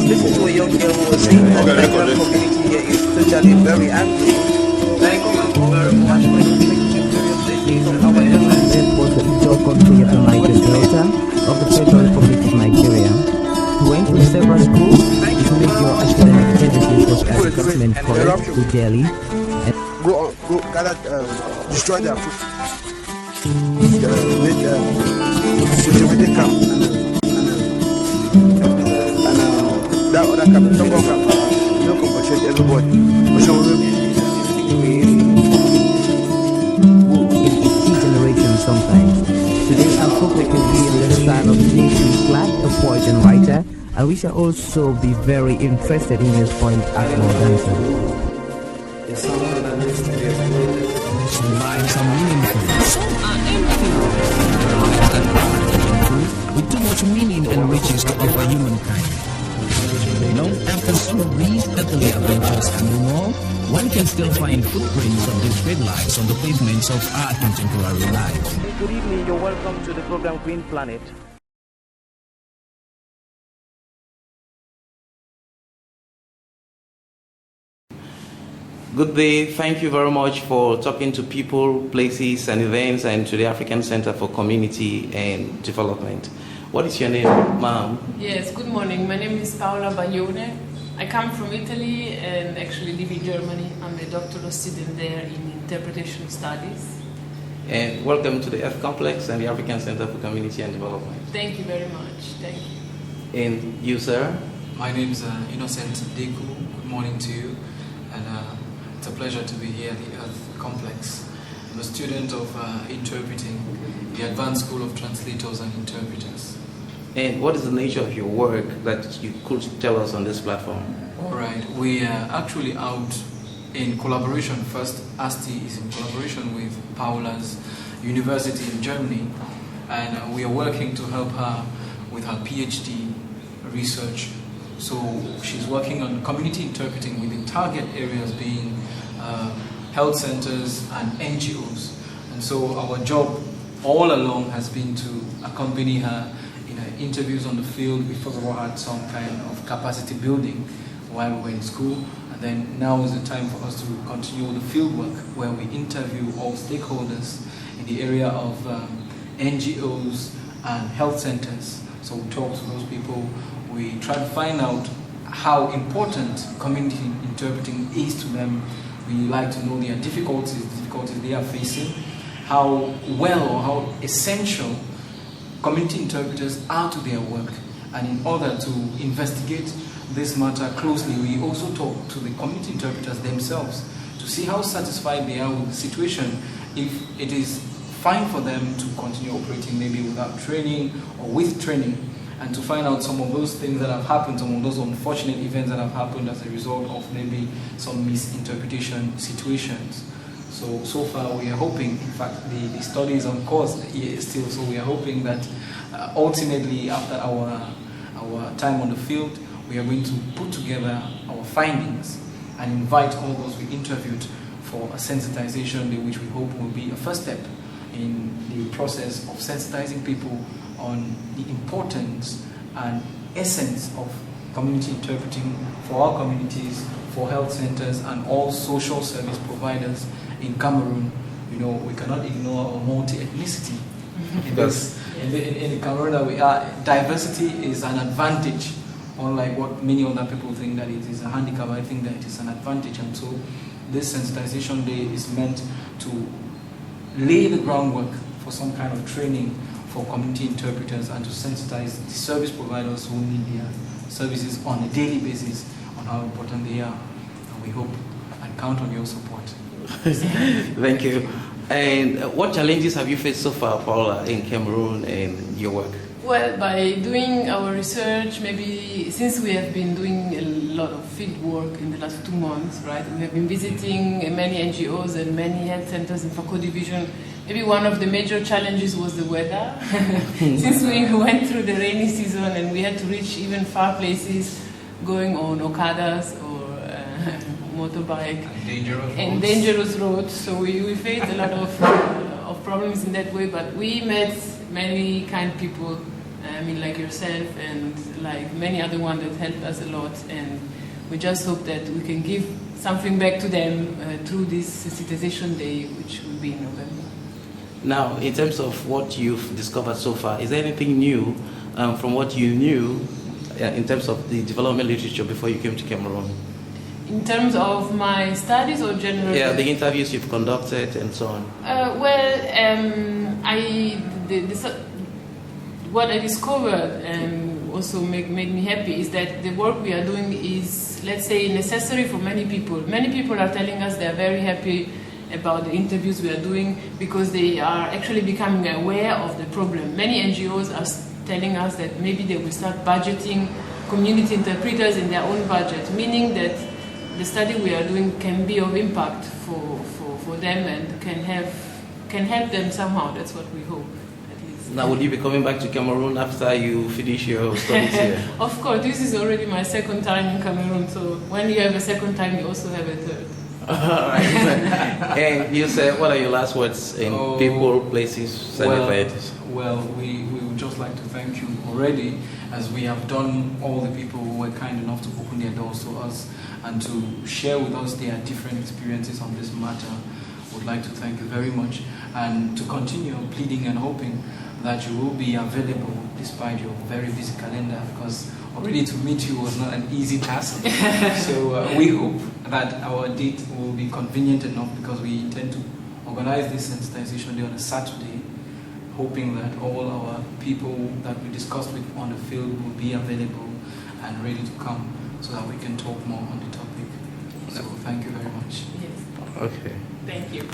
listened to a young girl who was saying that the Nigerian community here is totally very angry. Thank you very much for your taking from our government. Was the Ijaw country of the Niger Delta of the Federal Republic of Nigeria. He went to several schools. His major academic services was at the government college to Delhi. Go gather, destroy their food. Make security camp and that other camp, Tongo camp. You don't compensate everybody. Sometimes. Today our focus will be on the style of J.C. Clark, a poet and writer, and we shall also be very interested in his point as a dancer. Lines are meaningful, some are empty. With too much meaning and riches to offer humankind. Long after some of these earthly adventures and no more, one can still find footprints of these great lives on the pavements of our contemporary life. Good evening, you're welcome to the program Green Planet. Good day. Thank you very much for talking to people, places, and events, and to the African Center for Community and Development. What is your name, ma'am? Yes, good morning. My name is Paola Baglione. I come from Italy and actually live in Germany. I'm a doctoral student there in interpretation studies. And welcome to the Earth Complex and the African Center for Community and Development. Thank you very much. Thank you. And you, sir? My name is Innocent Deku. Good morning to you. And it's a pleasure to be here at the Earth Complex. I'm a student of interpreting, the Advanced School of Translators and Interpreters. And what is the nature of your work that you could tell us on this platform? All right, we are actually out in collaboration. First, ASTI is in collaboration with Paola's university in Germany, and we are working to help her with her PhD research. So she's working on community interpreting with the target areas being health centers and NGOs. And so our job all along has been to accompany her in her interviews on the field. We first of all had some kind of capacity building while we were in school. And then now is the time for us to continue the field work where we interview all stakeholders in the area of NGOs and health centers. So we talk to those people. We try to find out how important community interpreting is to them. We like to know their difficulties they are facing, how well or how essential community interpreters are to their work. And in order to investigate this matter closely, we also talk to the community interpreters themselves to see how satisfied they are with the situation, if it is fine for them to continue operating maybe without training or with training, and to find out some of those things that have happened, some of those unfortunate events that have happened as a result of maybe some misinterpretation situations. So far we are hoping, in fact the study is on course still, so we are hoping that ultimately after our time on the field, we are going to put together our findings and invite all those we interviewed for a sensitization day, which we hope will be a first step in the process of sensitizing people on the importance and essence of community interpreting for our communities, for health centers and all social service providers in Cameroon. You know, we cannot ignore our multi-ethnicity. In the Cameroon that we are, diversity is an advantage, unlike what many other people think that it is a handicap. I think that it is an advantage, and so this sensitization day is meant to lay the groundwork for some kind of training for community interpreters and to sensitize the service providers who need their services on a daily basis on how important they are. And we hope and count on your support. Thank you. And what challenges have you faced so far, Paola, in Cameroon and your work? Well, by doing our research, maybe since we have been doing a lot of field work in the last 2 months, right? We have been visiting many NGOs and many health centers in Fako Division. Maybe one of the major challenges was the weather. Since we went through the rainy season and we had to reach even far places going on Okadas or motorbike and dangerous roads. So we faced a lot of problems in that way, but we met many kind people I mean, like yourself and like many other ones that helped us a lot, and we just hope that we can give something back to them through this sensitization day, which will be in November. Now, in terms of what you've discovered so far, is there anything new from what you knew in terms of the development literature before you came to Cameroon? In terms of my studies or generally? Yeah, the interviews you've conducted and so on. What I discovered and also made me happy is that the work we are doing is, let's say, necessary for many people. Many people are telling us they are very happy about the interviews we are doing because they are actually becoming aware of the problem. Many NGOs are telling us that maybe they will start budgeting community interpreters in their own budget, meaning that the study we are doing can be of impact for them and can help them somehow. That's what we hope, at least. Now, will you be coming back to Cameroon after you finish your studies here? Of course, this is already my second time in Cameroon, so when you have a second time, you also have a third. Alright. And you said, what are your last words in people, places, celebrities? Well, we would just like to thank you already, as we have done all the people who were kind enough to open their doors to us and to share with us their different experiences on this matter. Would like to thank you very much, and to continue pleading and hoping that you will be available despite your very busy calendar, because already to meet you was not an easy task. So we hope that our date will be convenient enough, because we intend to organize this sensitization day on a Saturday, hoping that all our people that we discussed with on the field will be available and ready to come so that we can talk more on the topic. So thank you very much. Yes. Okay. Thank you.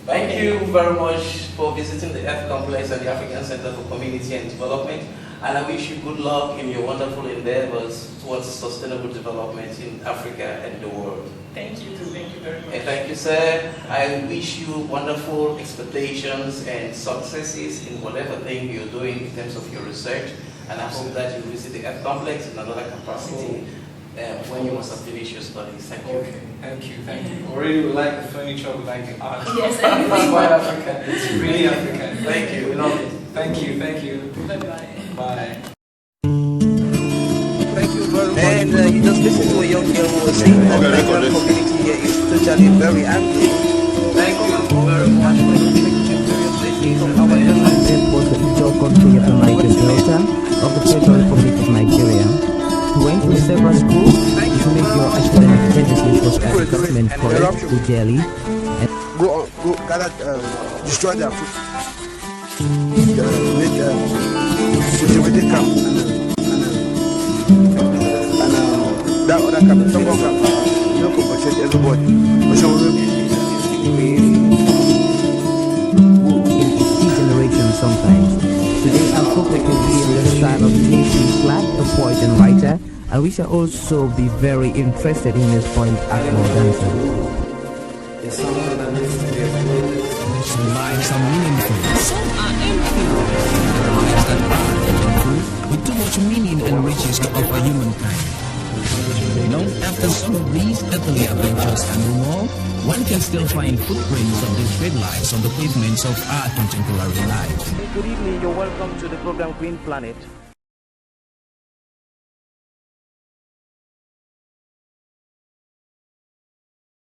Thank you very much for visiting the Earth Complex at the African Center for Community and Development, and I wish you good luck in your wonderful endeavors towards sustainable development in Africa and the world. Thank you very much. And thank you, sir. I wish you wonderful expectations and successes in whatever thing you're doing in terms of your research, and I hope that you visit the Earth Complex in another capacity when you must have finished your studies. Thank you. Okay, thank you. Already we like the furniture, we like the art. Yes, everything. It's quite African. It's really African. Thank you. We love it. Thank you. Bye-bye. Bye. Thank you very much. And you just listen to a young girl who was saying that the Nigerian community here is totally very angry. Thank you very much for your This was the Ivo country of the Niger Delta of the Federal Republic of Nigeria. He went to several schools to make your academic tendencies was as a government college to Delhi. Go gather, destroy their food. Make security camp and that other camp, Tongo camp. You know, compensate everybody. Generation sometimes. Today our focus will be in the style of J.C. Clark, a poet and writer, and we shall also be very interested in his point Akbar dancer. Some lives are meaningful, some are empty. Lives that are meaningful, with too much meaning and riches to offer humankind. Long after some of these earthly adventures can no more, one can still find footprints of these great lives on the pavements of our contemporary life. Good evening, you're welcome to the program Green Planet.